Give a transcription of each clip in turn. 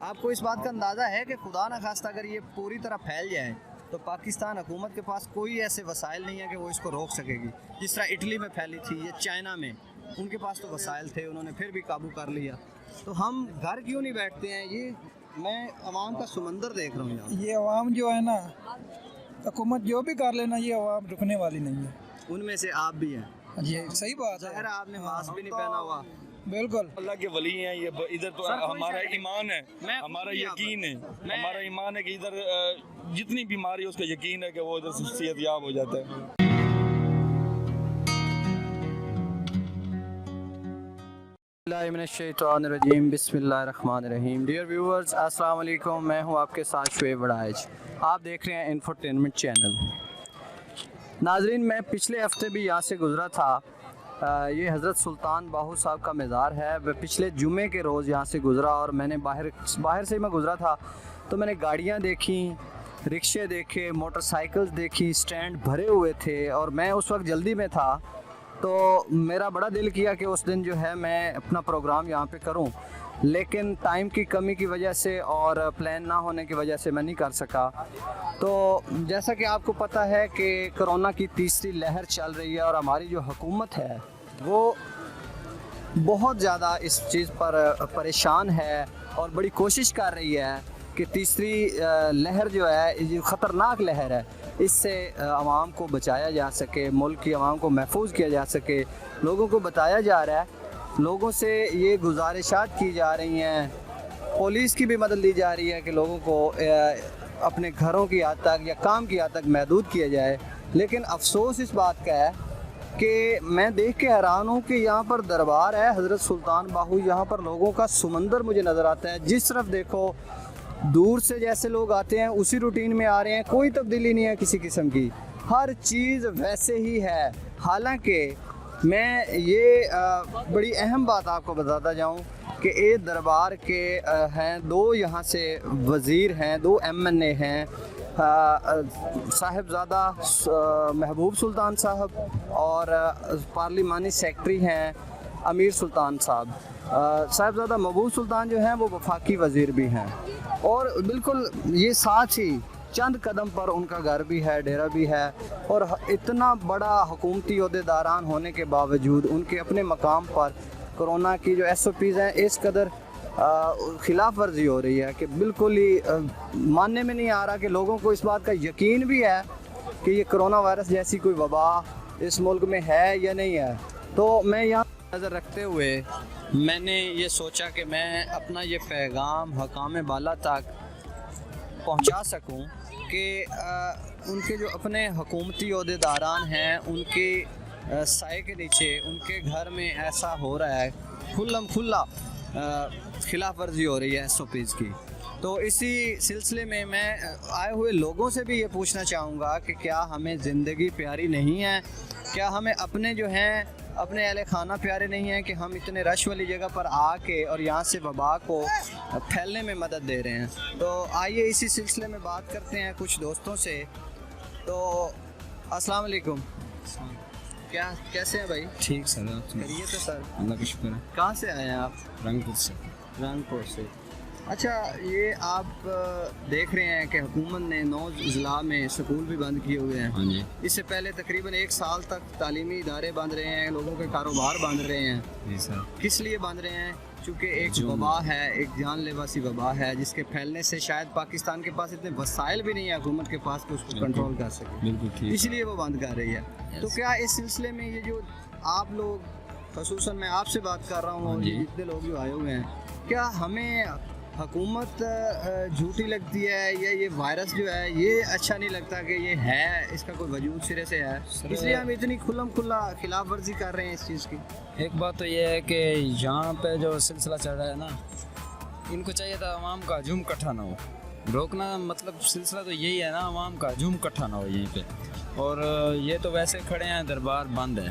آپ کو اس بات کا اندازہ ہے کہ خدا نہ خواستہ اگر یہ پوری طرح پھیل جائے تو پاکستان حکومت کے پاس کوئی ایسے وسائل نہیں ہیں کہ وہ اس کو روک سکے گی؟ جس طرح اٹلی میں پھیلی تھی یا چائنا میں، ان کے پاس تو وسائل تھے، انہوں نے پھر بھی قابو کر لیا۔ تو ہم گھر کیوں نہیں بیٹھتے ہیں؟ یہ میں عوام کا سمندر دیکھ رہا ہوں یہاں۔ یہ عوام جو ہے نا، حکومت جو بھی کر لینا، یہ عوام رکنے والی نہیں ہے۔ ان میں سے آپ بھی ہیں؟ جی صحیح بات ہے۔ ظاہر ہے آپ نے ماسک بھی نہیں پہنا ہوا۔ بالکل، اللہ کے ولی ہیں یہ، ادھر تو ہمارا ایمان ہے، ہمارا یقین ہے، ہمارا ایمان ہے کہ ادھر جتنی بیماری ہے اس کا یقین ہے کہ وہ ادھر سے صحت یاب ہو جاتا ہے۔ من الشیطان الرجیم، بسم اللہ الرحمن الرحیم۔ ڈیئر ویورز، السلام علیکم، میں ہوں آپ کے ساتھ شعیب وڑائچ، آپ دیکھ رہے ہیں انفوٹینمنٹ چینل۔ ناظرین، میں پچھلے ہفتے بھی یہاں سے گزرا تھا۔ یہ حضرت سلطان باہو صاحب کا مزار ہے۔ پچھلے جمعے کے روز یہاں سے گزرا اور میں نے باہر سے میں گزرا تھا تو میں نے گاڑیاں دیکھیں، رکشے دیکھے، موٹر سائیکلز دیکھی، سٹینڈ بھرے ہوئے تھے، اور میں اس وقت جلدی میں تھا تو میرا بڑا دل کیا کہ اس دن جو ہے میں اپنا پروگرام یہاں پہ کروں، لیکن ٹائم کی کمی کی وجہ سے اور پلان نہ ہونے کی وجہ سے میں نہیں کر سکا۔ تو جیسا کہ آپ کو پتہ ہے کہ کرونا کی تیسری لہر چل رہی ہے اور ہماری جو حکومت ہے وہ بہت زیادہ اس چیز پر پریشان ہے اور بڑی کوشش کر رہی ہے کہ تیسری لہر جو ہے، یہ خطرناک لہر ہے، اس سے عوام کو بچایا جا سکے، ملک کی عوام کو محفوظ کیا جا سکے۔ لوگوں کو بتایا جا رہا ہے، لوگوں سے یہ گزارشات کی جا رہی ہیں، پولیس کی بھی مدد لی جا رہی ہے کہ لوگوں کو اپنے گھروں کی حد تک یا کام کی حد تک محدود کیا جائے۔ لیکن افسوس اس بات کا ہے کہ میں دیکھ کے حیران ہوں کہ یہاں پر دربار ہے حضرت سلطان باہو، یہاں پر لوگوں کا سمندر مجھے نظر آتا ہے۔ جس طرف دیکھو دور سے جیسے لوگ آتے ہیں اسی روٹین میں آ رہے ہیں، کوئی تبدیلی نہیں ہے کسی قسم کی، ہر چیز ویسے ہی ہے۔ حالانکہ میں یہ بڑی اہم بات آپ کو بتاتا جاؤں کہ ایک دربار کے ہیں دو، یہاں سے وزیر ہیں، دو MNA ہیں، صاحبزادہ محبوب سلطان صاحب اور پارلیمانی سیکرٹری ہیں امیر سلطان صاحب۔ صاحبزادہ محبوب سلطان جو ہیں وہ وفاقی وزیر بھی ہیں، اور بالکل یہ ساتھ ہی چند قدم پر ان کا گھر بھی ہے، ڈیرا بھی ہے، اور اتنا بڑا حکومتی عہدیداران ہونے کے باوجود ان کے اپنے مقام پر کرونا کی جو SOPs ہیں اس قدر خلاف ورزی ہو رہی ہے کہ بالکل ہی ماننے میں نہیں آ رہا کہ لوگوں کو اس بات کا یقین بھی ہے کہ یہ کرونا وائرس جیسی کوئی وبا اس ملک میں ہے یا نہیں ہے۔ تو میں یہاں نظر رکھتے ہوئے میں نے یہ سوچا کہ میں اپنا یہ پیغام حکام بالا تک پہنچا سکوں کہ ان کے جو اپنے حکومتی عہدیداران ہیں ان کے سائے کے نیچے ان کے گھر میں ایسا ہو رہا ہے، کھلا خلاف ورزی ہو رہی ہے SOPs کی۔ تو اسی سلسلے میں آئے ہوئے لوگوں سے بھی یہ پوچھنا چاہوں گا کہ کیا ہمیں زندگی پیاری نہیں ہے؟ کیا ہمیں اپنے جو ہیں اپنے اہل خانہ پیارے نہیں ہیں کہ ہم اتنے رش والی جگہ پر آ کے اور یہاں سے وبا کو پھیلنے میں مدد دے رہے ہیں؟ تو آئیے اسی سلسلے میں بات کرتے ہیں کچھ دوستوں سے۔ تو السلام علیکم، کیسے ہیں بھائی؟ ٹھیک سر، خیریت ہے سر؟ اللہ کا شکر ہے۔ کہاں سے آئے ہیں آپ؟ رنگپور سے۔ رنگپور سے۔ اچھا، یہ آپ دیکھ رہے ہیں کہ حکومت نے 9 اضلاع میں سکول بھی بند کیے ہوئے ہیں۔ ہاں جی، اس سے پہلے تقریباً 1 سال تک تعلیمی ادارے بند رہے ہیں، لوگوں کے کاروبار بند رہے ہیں۔ جی سر۔ کس لیے بند رہے ہیں؟ چونکہ ایک وبا ہے، ایک جان لیوا سی وبا ہے جس کے پھیلنے سے شاید پاکستان کے پاس اتنے وسائل بھی نہیں ہیں حکومت کے پاس کہ اس کو کنٹرول کر سکے، بالکل ٹھیک، اس لیے وہ بند کر رہی ہے۔ تو کیا اس سلسلے میں یہ جو آپ لوگ، خصوصاً میں آپ سے بات کر رہا ہوں، جتنے لوگ جو آئے ہوئے ہیں، کیا ہمیں حکومت جھوٹی لگتی ہے یا یہ وائرس جو ہے یہ اچھا نہیں لگتا کہ یہ ہے، اس کا کوئی وجود سرے سے ہے، اس لیے ہم اتنی کھلا خلاف ورزی کر رہے ہیں اس چیز کی؟ ایک بات تو یہ ہے کہ یہاں پہ جو سلسلہ چل رہا ہے نا، ان کو چاہیے تھا عوام کا ہجوم اکٹھا نہ ہو، روکنا مطلب سلسلہ تو یہی ہے نا، عوام کا ہجوم اکٹھا نہ ہو یہیں پہ۔ اور یہ تو ویسے کھڑے ہیں، دربار بند ہے،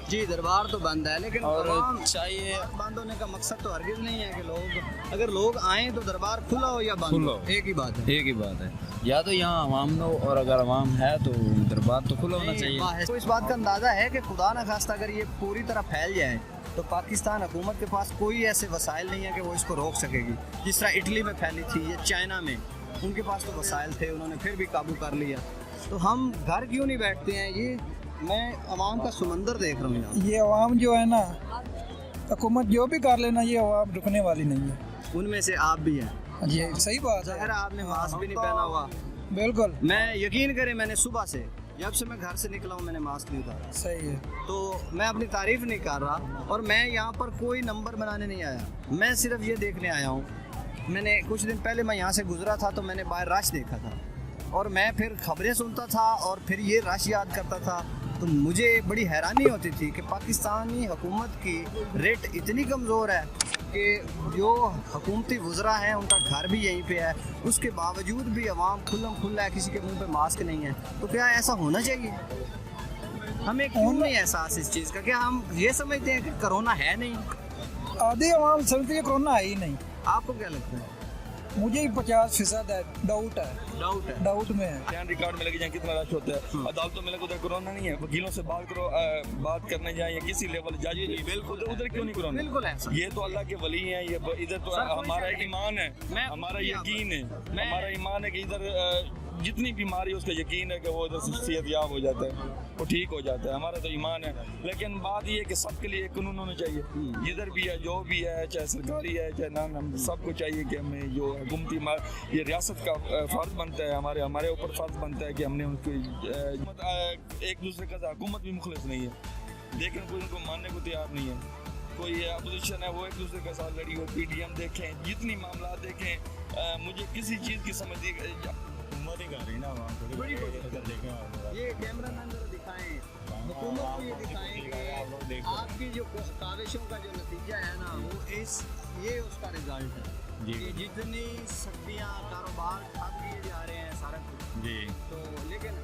جی دربار تو بند ہے لیکن اور عوام چاہیے بند ہونے کا مقصد تو ہرگز نہیں ہے کہ لوگ اگر لوگ آئیں تو دربار کھلا ہو یا بند کھلا ہو ہو۔ ایک ہی بات ہے ایک ہی بات ہے، یا تو یہاں عوام ہو اور اگر عوام ہے تو دربار تو کھلا ہونا چاہیے۔ تو اس بات کا اندازہ ہے کہ خدا نہ خواستہ اگر یہ پوری طرح پھیل جائے تو پاکستان حکومت کے پاس کوئی ایسے وسائل نہیں ہے کہ وہ اس کو روک سکے گی، جس طرح اٹلی میں پھیلی تھی یا چائنا میں، ان کے پاس تو وسائل تھے، انہوں نے پھر بھی قابو کر لیا۔ تو ہم گھر کیوں نہیں بیٹھتے ہیں؟ یہ میں عوام کا سمندر دیکھ رہا ہوں یہاں، یہ عوام جو ہے نا، حکومت جو بھی کر لینا یہ عوام رکنے والی نہیں ہے۔ ان میں سے آپ بھی ہیں۔ یہ صحیح بات ظاہر ہے، ہے آپ نے ماسک بھی نہیں پہنا ہوا۔ بالکل میں یقین کریں میں نے صبح سے جب سے میں گھر سے نکلا ہوں میں نے ماسک نہیں اتارا، صحیح ہے۔ تو میں اپنی تعریف نہیں کر رہا اور میں یہاں پر کوئی نمبر بنانے نہیں آیا، میں صرف یہ دیکھنے آیا ہوں۔ میں نے کچھ دن پہلے میں یہاں سے گزرا تھا تو میں نے باہر رش دیکھا تھا اور میں پھر خبریں سنتا تھا اور پھر یہ رش یاد کرتا تھا، تو مجھے بڑی حیرانی ہوتی تھی کہ پاکستانی حکومت کی ریٹ اتنی کمزور ہے کہ جو حکومتی وزراء ہیں ان کا گھر بھی یہیں پہ ہے، اس کے باوجود بھی عوام کھلم کھلا ہے، کسی کے منہ پہ ماسک نہیں ہے۔ تو کیا ایسا ہونا چاہیے؟ ہمیں کیوں نہیں احساس اس چیز کا؟ کیا ہم یہ سمجھتے ہیں کہ کرونا ہے نہیں؟ آدھی عوام سمجھتی ہے کرونا ہے ہی نہیں۔ آپ کو کیا لگتا ہے؟ مجھے 50% ہے، ڈاؤٹ ہے، ڈاؤٹ ہے۔ ڈاؤٹ میں ہے۔ جان ریکارڈ میں لگے جائیں کتنا رش ہوتا ہے، عدالتوں میں لگے ادھر کورونا نہیں ہے، وکیلوں سے بات کرنے جائیں یا کسی لیول جج بالکل ادھر کیوں نہیں کورونا؟ بالکل ایسا یہ تو اللہ کے ولی ہیں، یہ ادھر تو ہمارا ایمان ہے، ہمارا یقین ہے، ہمارا ایمان ہے کہ ادھر جتنی بیماری ہے اس کا یقین ہے کہ وہ ادھر صحت یاب ہو جاتا ہے، وہ ٹھیک ہو جاتا ہے، ہمارا تو ایمان ہے۔ لیکن بات یہ ہے کہ سب کے لیے ایک قانون ہونا چاہیے، ادھر بھی ہے جو بھی ہے، چاہے سرکاری ہے چاہے نان، سب کو چاہیے کہ ہمیں جو حکومتی یہ ریاست کا فرض بنتا ہے، ہمارے اوپر فرض بنتا ہے کہ ہم نے ان کی ایک دوسرے کا حکومت بھی مخلص نہیں ہے لیکن کوئی ان کو ماننے کو تیار نہیں ہے، کوئی اپوزیشن ہے وہ ایک دوسرے کے ساتھ لڑی ہو، پی ڈی ایم دیکھیں، جتنی معاملات دیکھیں، مجھے کسی چیز کی سمجھ نہیں حکومت ہی کر رہی نا یہ کیمرہ مین ذرا دکھائیں، حکومت کو یہ دکھائیں کہ آپ کی جو کاوشوں کا جو نتیجہ ہے نا وہ یہ اس کا رزلٹ ہے کہ جتنی سختیاں کاروبار ٹھپ کیے جا رہے ہیں سارا کچھ جی، تو لیکن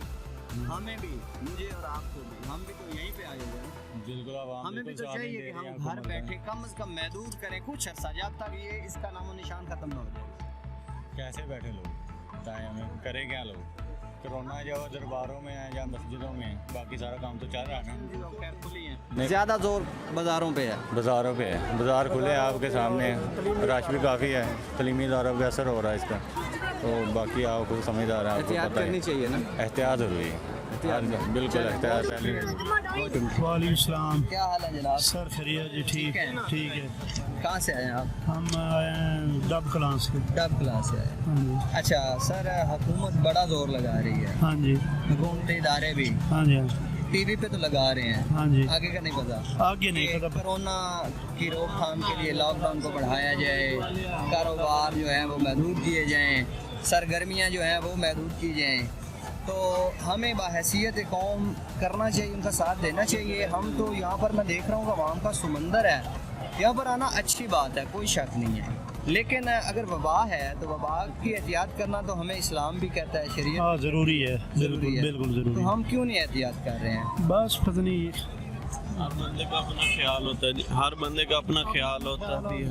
ہمیں بھی، مجھے اور آپ کو بھی، ہم بھی تو یہیں پہ آئے ہوئے ہیں، بالکل ہمیں بھی تو چاہیے کہ ہم گھر بیٹھے کم از کم محدود کریں کچھ عرصہ جب تک یہ اس کا نام و نشان ختم نہ ہو جائے۔ کیسے بیٹھے لوگ بتائیں ہمیں، کرے کیا لوگ؟ کرونا جو درباروں میں ہے یا مسجدوں میں ہے، باقی سارا کام تو چل رہا ہے نا۔ زیادہ زور بازاروں پہ ہے، بازاروں پہ ہے، بازار کھلے آپ کے سامنے، رش بھی کافی ہے، تعلیمی اداروں پہ اثر ہو رہا ہے اس کا، تو باقی آپ خود سمجھدار ہیں، آپ کو احتیاط پتہ کرنی ہے، چاہیے نا۔ احتیاط ضروری ہے، بالکل احتیاط پہلے۔ وعلیکم السلام کیا حال ہے جناب؟ سر خیریت جی، ٹھیک ہے؟ ٹھیک ہے۔ کہاں سے آئے ہیں آپ؟ ہم آئے ہیں ڈب کلاس کے۔ ڈب کلاس سے آئے ہیں۔ ہاں جی اچھا سر، حکومت بڑا زور لگا رہی ہے، ہاں جی حکومتی ادارے بھی ہاں جی ٹی وی پہ تو لگا رہے ہیں، ہاں جی، آگے کا نہیں پتا۔ آگے نہیں کہ پتا۔ کرونا کی روک تھام کے لیے لاک ڈاؤن کو بڑھایا جائے، کاروبار جو ہیں وہ محدود کیے جائیں، سرگرمیاں جو ہیں وہ محدود کی جائیں، تو ہمیں بحیثیت قوم کرنا چاہیے، ان کا ساتھ دینا چاہیے۔ ہم تو یہاں پر میں دیکھ رہا ہوں کہ عوام کا سمندر ہے، یہاں پر آنا اچھی بات ہے، کوئی شک نہیں ہے، لیکن اگر وبا ہے تو وبا کی احتیاط کرنا تو ہمیں اسلام بھی کہتا ہے، شریعت ہاں ضروری ہے، ضروری ہے۔ بالکل ضروری تو ہم کیوں نہیں احتیاط کر رہے ہیں؟ بس پتہ نہیں، ہر بندے کا اپنا خیال ہوتا ہے، ہر بندے کا اپنا خیال ہوتا ہے،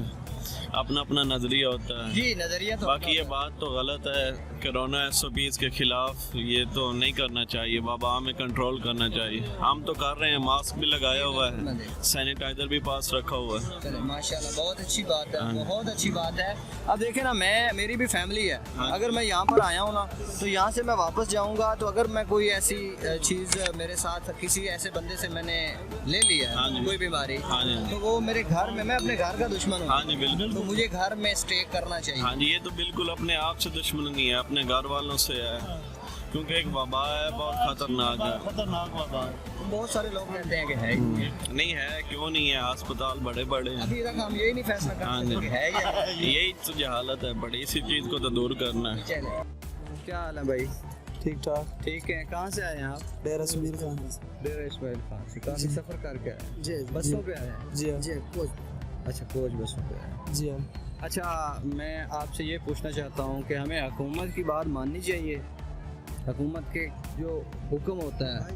اپنا اپنا نظریہ ہوتا ہے۔ جی نظریہ تو باقی یہ بات تو غلط ہے، کرونا 120 کے خلاف یہ تو نہیں کرنا چاہیے، وبا میں کنٹرول کرنا چاہیے۔ ہم تو کر رہے ہیں، ماسک بھی لگایا ہوا ہے، سینیٹائزر بھی پاس رکھا ہوا ہے۔ چلے ماشاءاللہ بہت اچھی بات ہے، بہت اچھی بات ہے۔ اب دیکھیں نا، میری بھی فیملی ہے، اگر میں یہاں پر آیا ہوں نا تو یہاں سے میں واپس جاؤں گا تو اگر میں کوئی ایسی چیز میرے ساتھ کسی ایسے بندے سے میں نے لے لیا ہے کوئی بیماری، تو وہ میرے گھر میں، میں اپنے گھر کا دشمن ہاں ہوں، جی بالکل، تو مجھے گھر میں اسٹے کرنا چاہیے۔ ہاں جی، یہ تو بالکل اپنے آپ سے دشمن نہیں ہے، اپنے گھر والوں سے ہے، کیونکہ ایک وبا ہے بہت خطرناک ہے۔ خطرناک وبا ہے۔ بہت سارے لوگ کہتے ہیں کہ ہے ہی نہیں ہے، کیوں نہیں ہے، ہسپتال بڑے بڑے ہیں۔ ابھی تک ہم یہی نہیں فیصلہ کر ہاں سکتے جی، کہ ہے یا یہی تو جہالت ہے بڑی، اسی چیز کو تو دور کرنا ہے۔ چلے۔ کیا حال ہے بھائی؟ ٹھیک ٹھاک۔ ٹھیک ہے، کہاں سے آئے ہیں آپ؟ ڈیرہ اسمیر خان۔ ڈیرہ اسماعیل خان سے کافی سفر کر کے آئے ہیں؟ جی بسوں پہ آئے ہیں؟ جی جی اچھا کوچ بسوں پہ آئے ہیں۔ جی اچھا میں آپ سے یہ پوچھنا چاہتا ہوں کہ ہمیں حکومت کی بات ماننی چاہیے، حکومت کے جو حکم ہوتا ہے